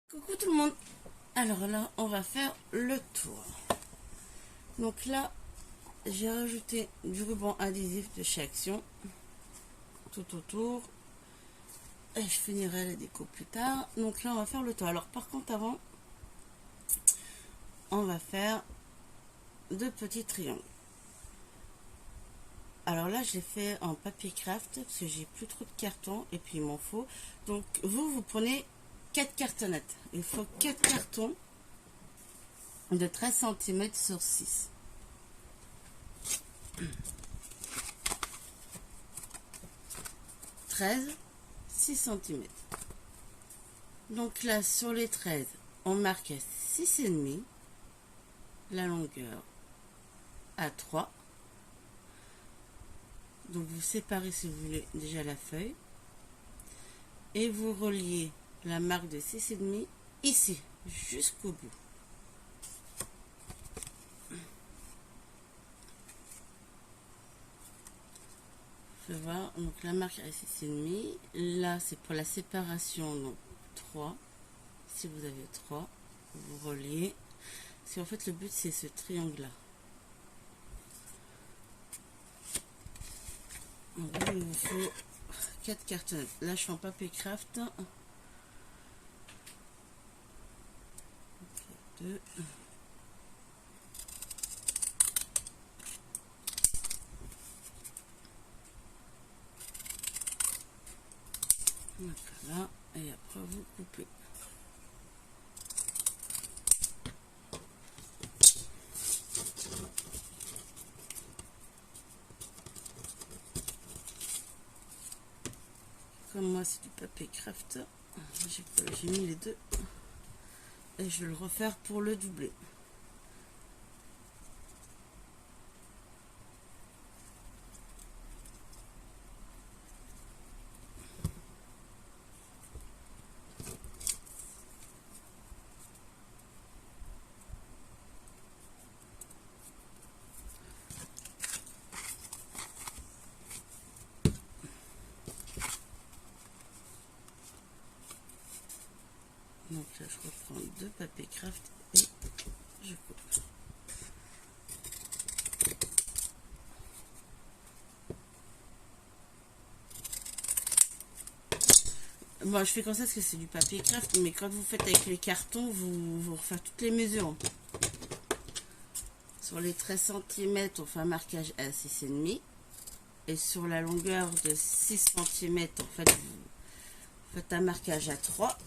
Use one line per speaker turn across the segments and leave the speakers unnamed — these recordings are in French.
Coucou tout le monde. Alors là, on va faire le tour. Donc là, j'ai rajouté du ruban adhésif de chez Action tout autour. Et je finirai la déco plus tard. Donc là, on va faire le tour. Alors par contre, avant, on va faire deux petits triangles. Alors là, je l'ai fait en papier craft parce que j'ai plus trop de carton et puis il m'en faut. Donc vous prenez 4 cartonnettes. Il faut 4 cartons de 13 cm sur 6. « 13, 6 cm. Donc là, sur les 13, on marque à 6,5, la longueur à 3. Donc vous séparez si vous voulez déjà la feuille. Et vous reliez la marque de 6,5 ici, jusqu'au bout. Je vais voir, donc la marque à 6,5. Là, c'est pour la séparation, donc 3. Si vous avez 3, vous reliez. Parce qu'en fait, le but, c'est ce triangle-là. Donc, il vous faut 4 cartonnettes. Là, je suis en papier craft. 2. Voilà, et après vous coupez. Comme moi c'est du papier craft, j'ai mis les deux et je vais le refaire pour le doubler. Donc là, je reprends deux papiers craft et je coupe. Bon, je fais comme ça parce que c'est du papier craft, mais quand vous faites avec les cartons, vous refaites toutes les mesures. Sur les 13 cm, on fait un marquage à 6,5. Et sur la longueur de 6 cm, en fait, vous faites un marquage à 3.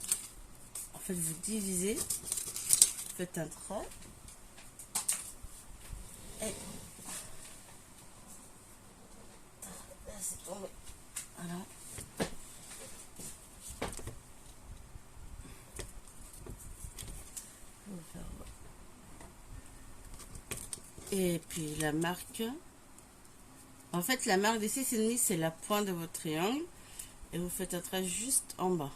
En fait, vous divisez, faites un trait. Et c'est tombé. Voilà. Et puis la marque. En fait, la marque des 6,5, c'est la pointe de votre triangle. Et vous faites un trait juste en bas.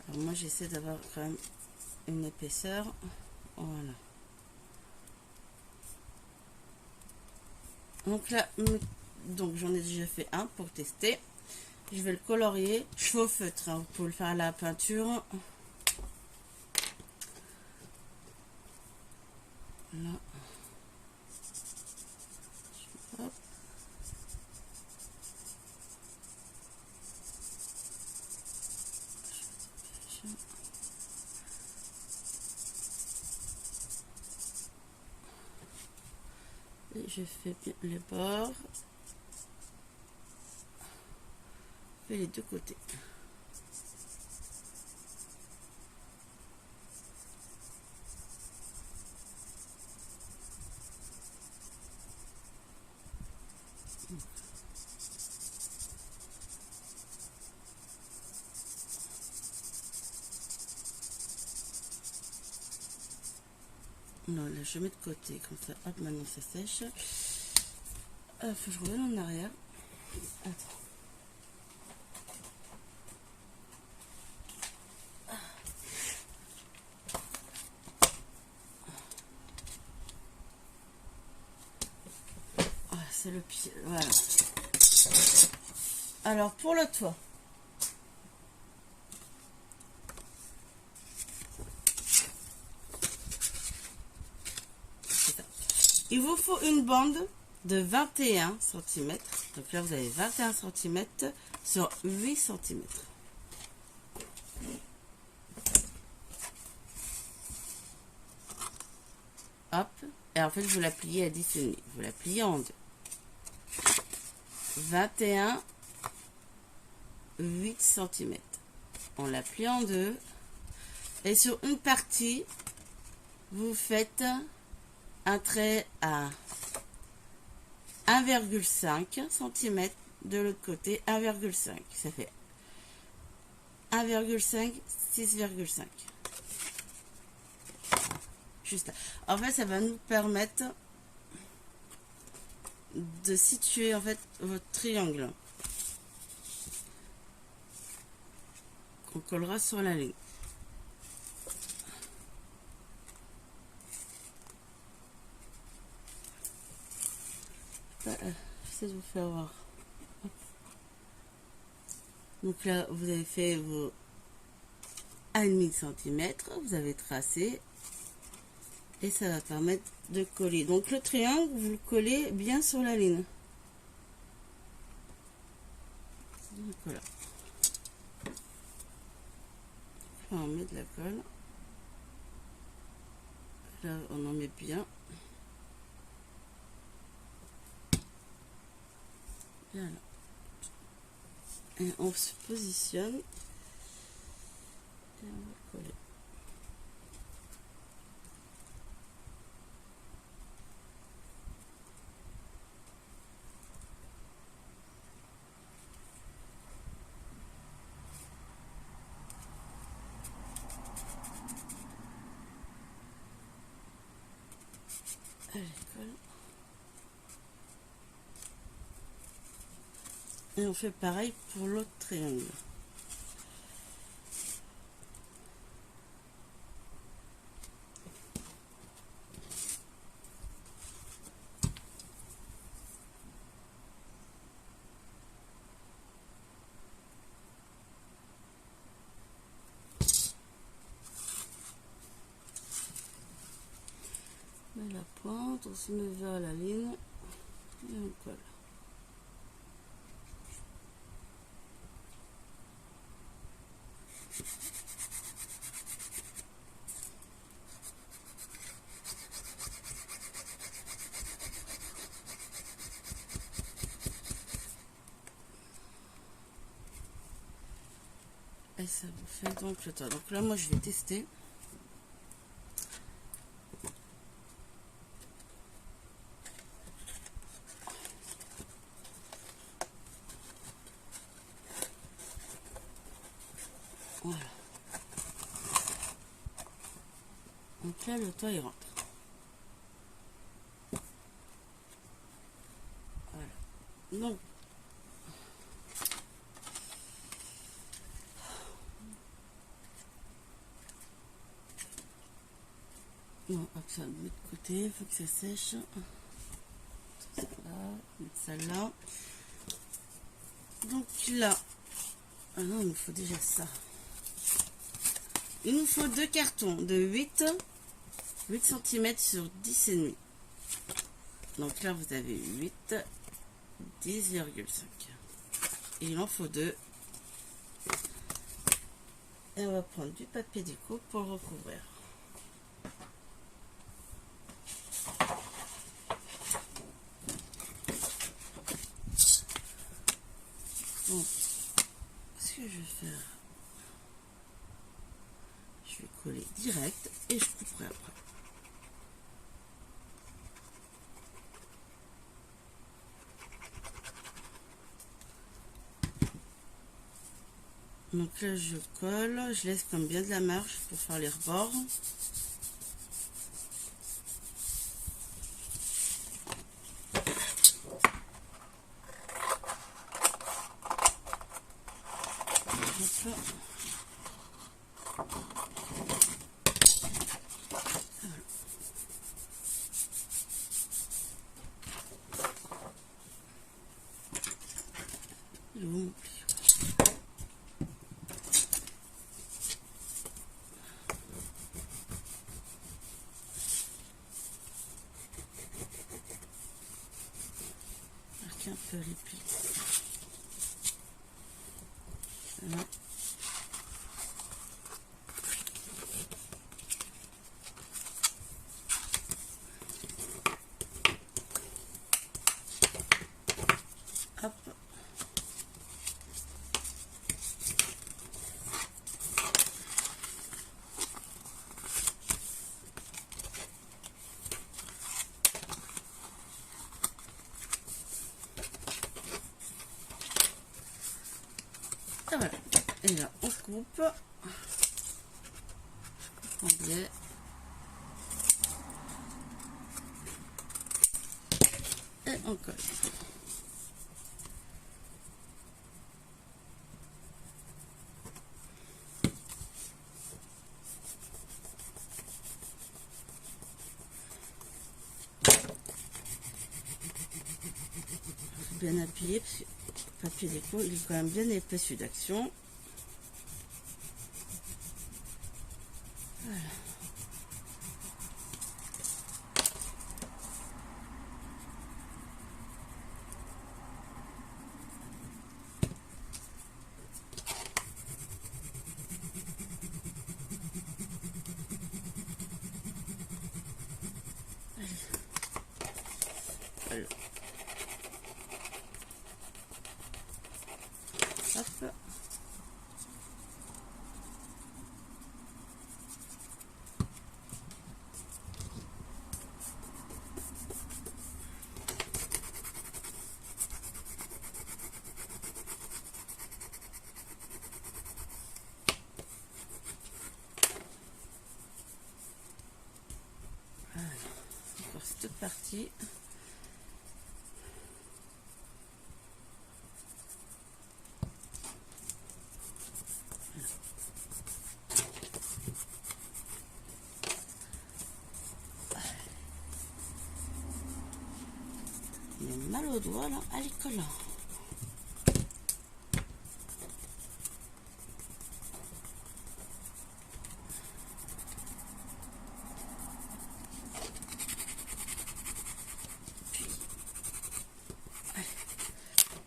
Alors moi, j'essaie d'avoir quand même une épaisseur. Voilà. Donc là, donc j'en ai déjà fait un pour tester. Je vais le colorier. Je fais au feutre, hein. Vous pouvez le faire à la peinture. Là. Hop. Et je fais bien les bords. Je fais les deux côtés. Non, là je mets de côté, comme ça, hop, maintenant ça sèche. Faut que je revienne en arrière. Attends. Ah, c'est le pied, voilà. Alors pour le toit. Il vous faut une bande de 21 cm. Donc là, vous avez 21 cm sur 8 cm. Hop. Et en fait, vous la pliez à 10,5. Vous la pliez en deux. 21, 8 cm. On la plie en deux. Et sur une partie, vous faites un trait à 1,5 cm, de l'autre côté 1,5, ça fait 1,5, 6,5. Juste là. En fait, ça va nous permettre de situer en fait votre triangle qu'on collera sur la ligne. J'essaie de vous faire voir. Donc là, vous avez fait vos 1,5 cm, vous avez tracé et ça va permettre de coller. Donc le triangle, vous le collez bien sur la ligne. Donc voilà. Là, on met de la colle. Là, on en met bien. Voilà. Et on se positionne et on va coller. Allez, colle. Et on fait pareil pour l'autre triangle. On met la pointe, on se met vers la ligne et on colle. Et ça vous fait donc le toit. Donc là, moi, je vais tester. Voilà. Donc là, le toit, il rentre. Voilà. Donc, non, hop, ça met de côté, il faut que ça sèche. Ça là, mettre ça là. Donc là, ah non, il nous faut déjà ça. Il nous faut deux cartons de 8 cm sur 10,5. Donc là, vous avez 8, 10,5. Et il en faut deux. Et on va prendre du papier déco pour le recouvrir. Bon, ce que je vais faire, je vais coller direct et je couperai après. Donc là, je colle, je laisse comme bien de la marge pour faire les rebords. Hop. Voilà. Un peu les plis. Voilà. Hop. Et voilà. Et là, on coupe. On bien. Et on colle. Bien appuyé parce que le papier déco il est quand même bien épais celui d'Action. Voilà. Voilà. Hop. Voilà. Encore c'est toute partie. Il est mal au doigt là, à l'école.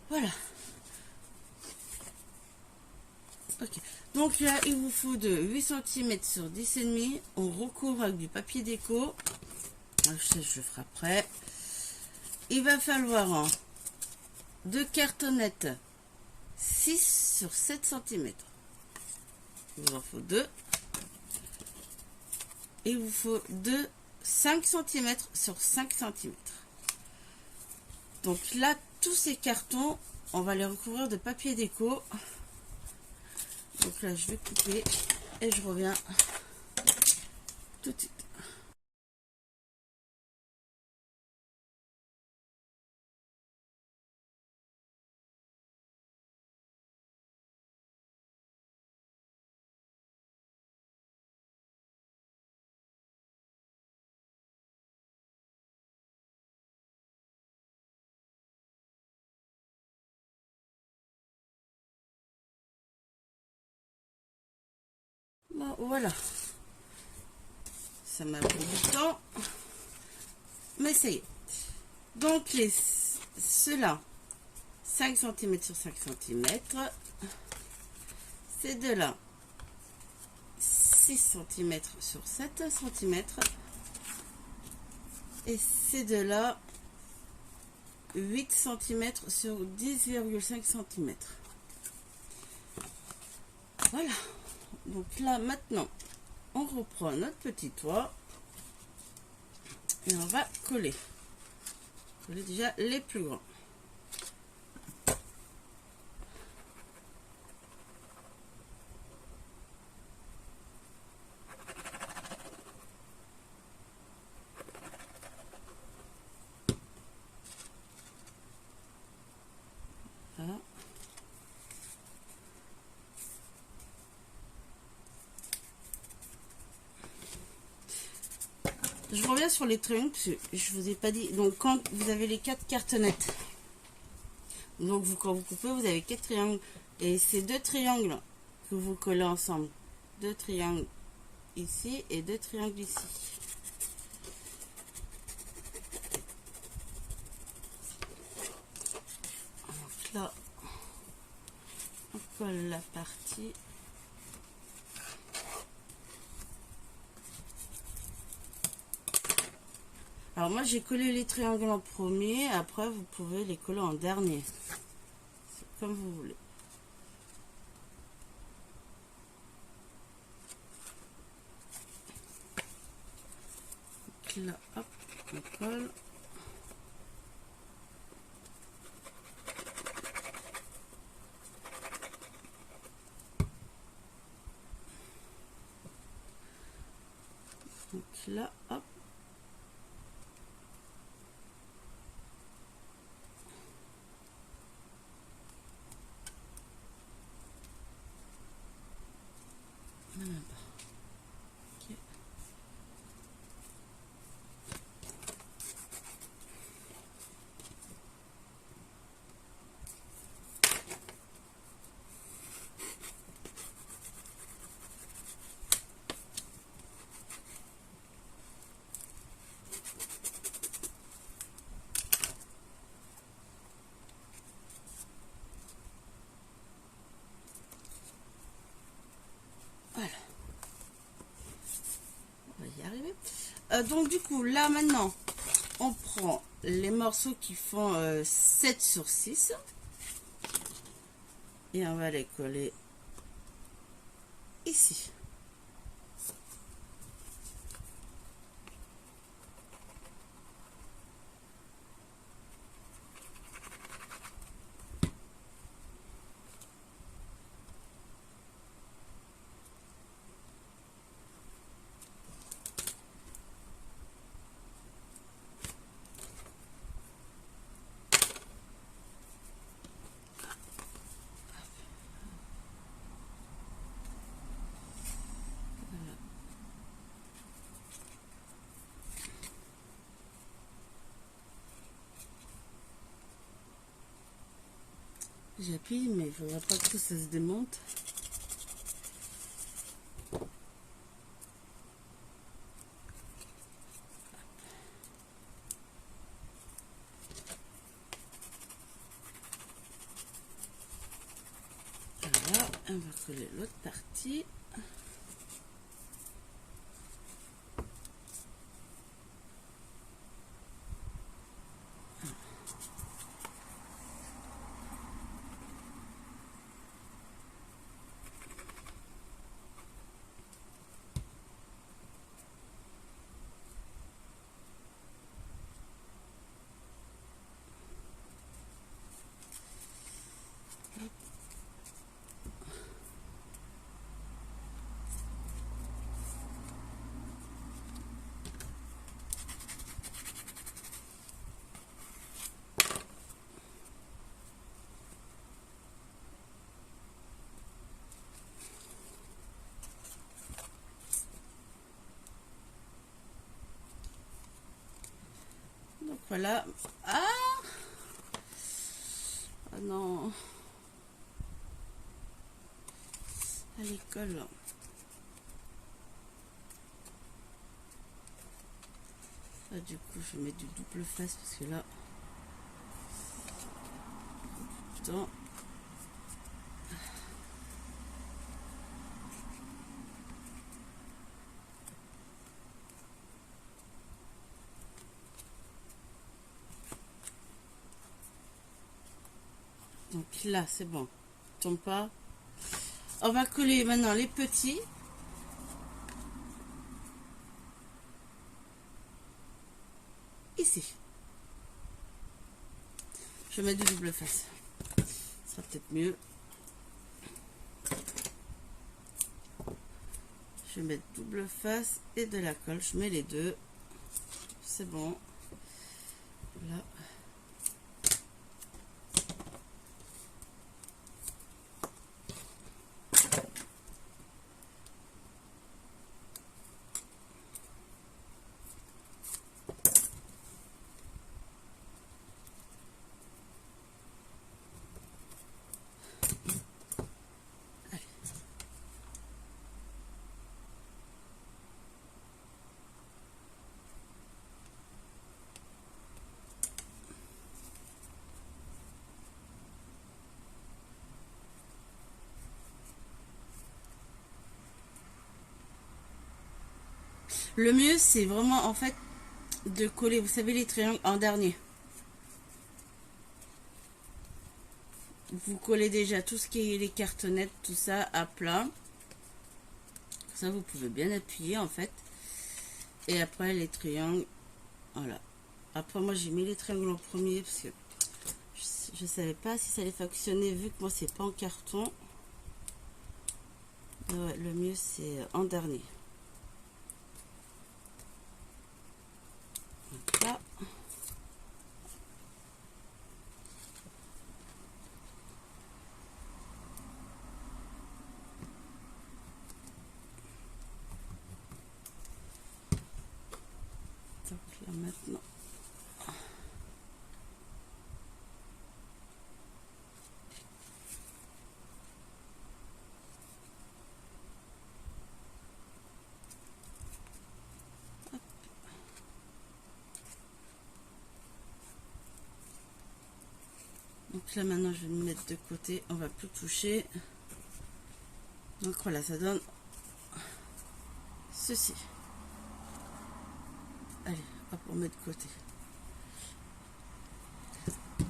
Voilà. Ok. Donc là, il vous faut de 8 cm sur 10,5. On recouvre avec du papier déco. Je le ferai après. Il va falloir deux cartonnettes 6 sur 7 cm. Il vous en faut deux. Il vous faut deux 5 cm sur 5 cm. Donc là, tous ces cartons, on va les recouvrir de papier déco. Donc là, je vais couper et je reviens tout de suite. Bon, voilà. Ça m'a pris du temps. Mais ça y est. Donc, ceux-là, 5 cm sur 5 cm. Ces deux-là, 6 cm sur 7 cm. Et ces deux-là, 8 cm sur 10,5 cm. Voilà. Donc là, maintenant, on reprend notre petit toit. Et on va coller. Coller déjà les plus grands. Voilà. Je reviens sur les triangles, parce que je vous ai pas dit. Donc, quand vous avez les 4 cartonnettes, donc quand vous coupez, vous avez 4 triangles. Et ces 2 triangles que vous collez ensemble. 2 triangles ici et 2 triangles ici. Donc là, on colle la partie. Alors moi j'ai collé les triangles en premier, après vous pouvez les coller en dernier. C'est comme vous voulez. Donc là, hop, on colle. Donc là, hop. Okay. Voilà. On va y arriver. Donc du coup, là maintenant, on prend les morceaux qui font 7 sur 6 et on va les coller ici. J'appuie, mais il ne faudra pas que ça se démonte. Voilà, on va coller l'autre partie. Donc voilà. Ah, ah non. À l'école. Ah, du coup, je mets du double face parce que là. Putain. Donc là, c'est bon. Tombe pas. On va coller maintenant les petits. Ici. Je vais mettre du double face. Ça sera peut-être mieux. Je vais mettre double face et de la colle. Je mets les deux. C'est bon. Là. Le mieux, c'est vraiment en fait de coller, vous savez, les triangles en dernier. Vous collez déjà tout ce qui est les cartonnettes, tout ça à plat. Ça, vous pouvez bien appuyer en fait. Et après, les triangles, voilà. Après, moi, j'ai mis les triangles en premier parce que je ne savais pas si ça allait fonctionner vu que moi, c'est pas en carton. Ouais, le mieux, c'est en dernier. Donc là. Donc là, maintenant. Donc là maintenant je vais me mettre de côté, on va plus toucher. Donc voilà, ça donne ceci. Allez, hop, on met de côté.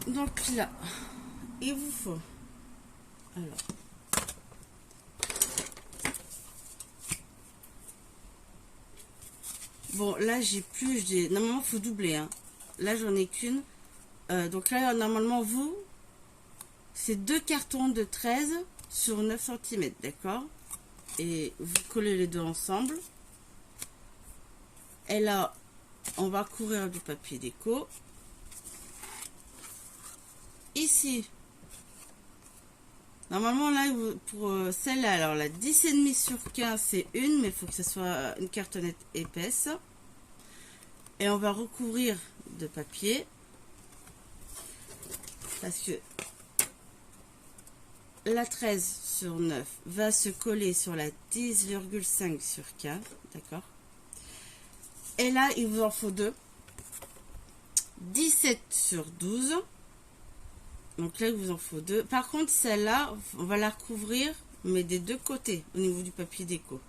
Donc là, il vous faut, alors, bon là j'ai plus, normalement il faut doubler, hein. Là j'en ai qu'une. Donc là normalement vous, c'est 2 cartons de 13 sur 9 cm, d'accord? Et vous collez les deux ensemble. Et là, on va couvrir du papier déco. Ici, normalement là, pour celle-là, alors la 10,5 sur 15, c'est une, mais il faut que ce soit une cartonnette épaisse. Et on va recouvrir de papier. Parce que la 13 sur 9 va se coller sur la 10,5 sur 15, d'accord? Et là, il vous en faut deux. 17 sur 12. Donc là, il vous en faut deux. Par contre, celle-là, on va la recouvrir, mais des deux côtés, au niveau du papier déco.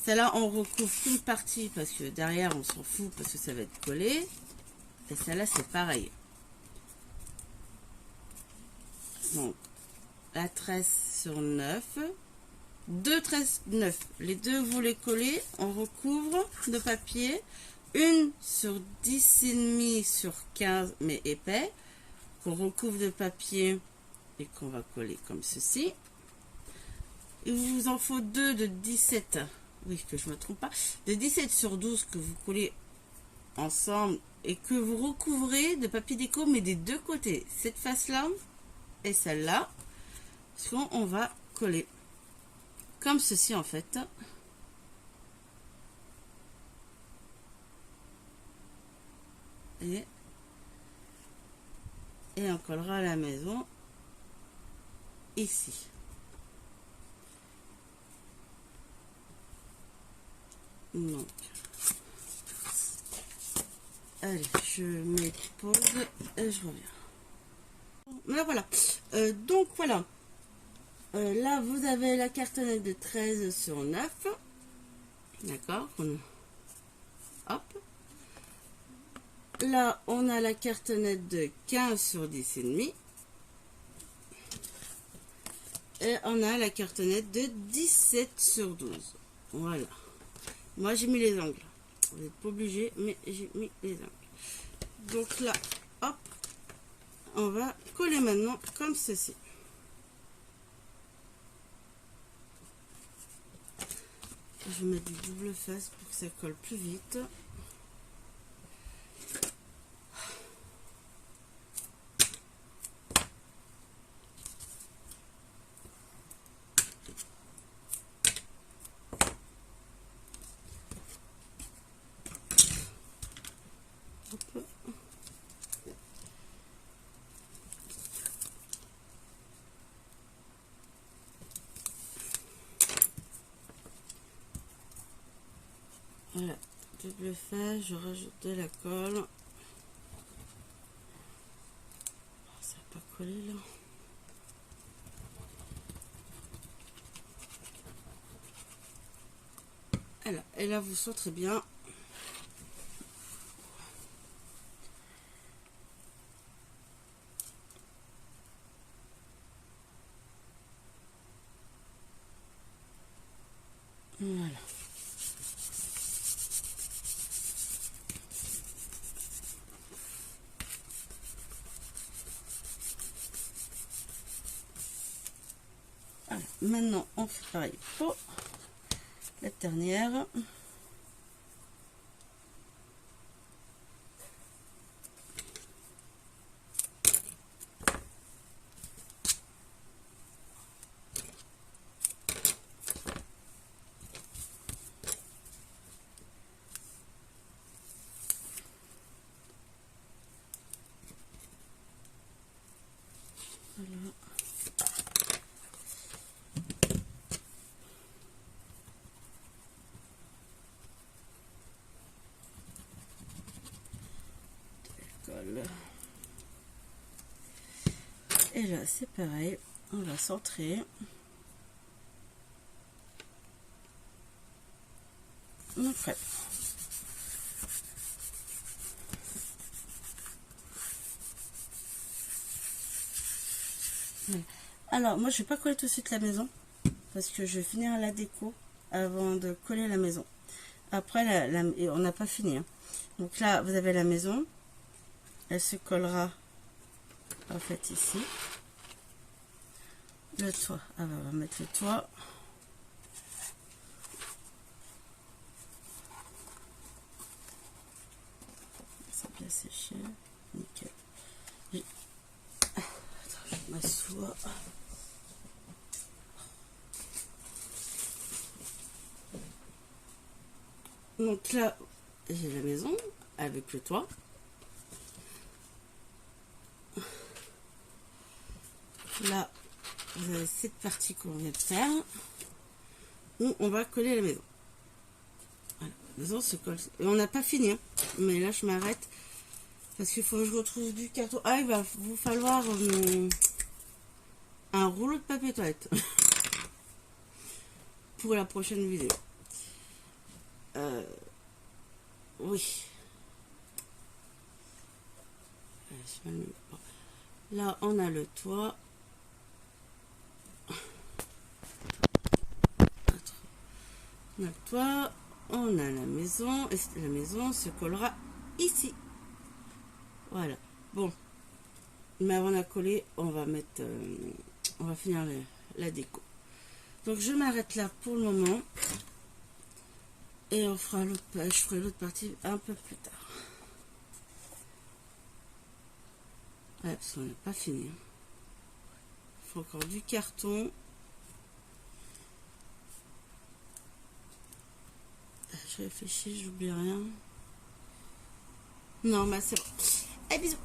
Celle-là, on recouvre qu'une partie, parce que derrière, on s'en fout, parce que ça va être collé. Et celle-là, c'est pareil. Donc, la 13 sur 9. 2 13, 9. Les deux, vous les collez, on recouvre de papier. Une sur 10,5 sur 15, mais épais, qu'on recouvre de papier et qu'on va coller comme ceci. Il vous en faut deux de 17, oui, que je me trompe pas, de 17 sur 12 que vous collez ensemble et que vous recouvrez de papier déco, mais des deux côtés, cette face-là et celle-là, parce qu'on va coller comme ceci en fait. Et on collera à la maison ici. Donc, allez, je mets pause et je reviens. Mais voilà. Donc voilà. Là, vous avez la cartonnette de 13 sur 9. D'accord. Hop. Là, on a la cartonnette de 15 sur 10,5. Et on a la cartonnette de 17 sur 12. Voilà. Moi, j'ai mis les angles. Vous n'êtes pas obligé, mais j'ai mis les angles. Donc là, hop, on va coller maintenant comme ceci. Je vais mettre du double face pour que ça colle plus vite. Hop. Voilà, double face, je rajoute de la colle. Oh, ça n'a pas collé là. Voilà, Et là, vous sentirez bien. Voilà. Alors, maintenant, on fait pareil pour la dernière. Voilà. Colle. Et là, c'est pareil. On va centrer. On est prêt. Alors, moi, je vais pas coller tout de suite la maison parce que je vais finir la déco avant de coller la maison. Après, et on n'a pas fini. Hein. Donc là, vous avez la maison. Elle se collera en fait ici. Le toit. Ah, on va mettre le toit. Ça a bien séché. Nickel. Attends, je m'assois. Donc là, j'ai la maison avec le toit. Là, vous avez cette partie qu'on vient de faire où on va coller la maison. Voilà, la maison se colle. Et on n'a pas fini, hein. Mais là, je m'arrête parce qu'il faut que je retrouve du carton. Ah, il va vous falloir un rouleau de papier toilette pour la prochaine vidéo. Oui. Là, on a le toit. On a le toit, on a la maison, et la maison se collera ici. Voilà. Bon. Mais avant de coller, on va mettre, on va finir la déco. Donc je m'arrête là pour le moment. Et on fera l'autre, je ferai l'autre partie un peu plus tard. Ouais, parce qu'on n'a pas fini. Il faut encore du carton. Je réfléchis, j'oublie rien. Non, mais c'est bon. Et bisous.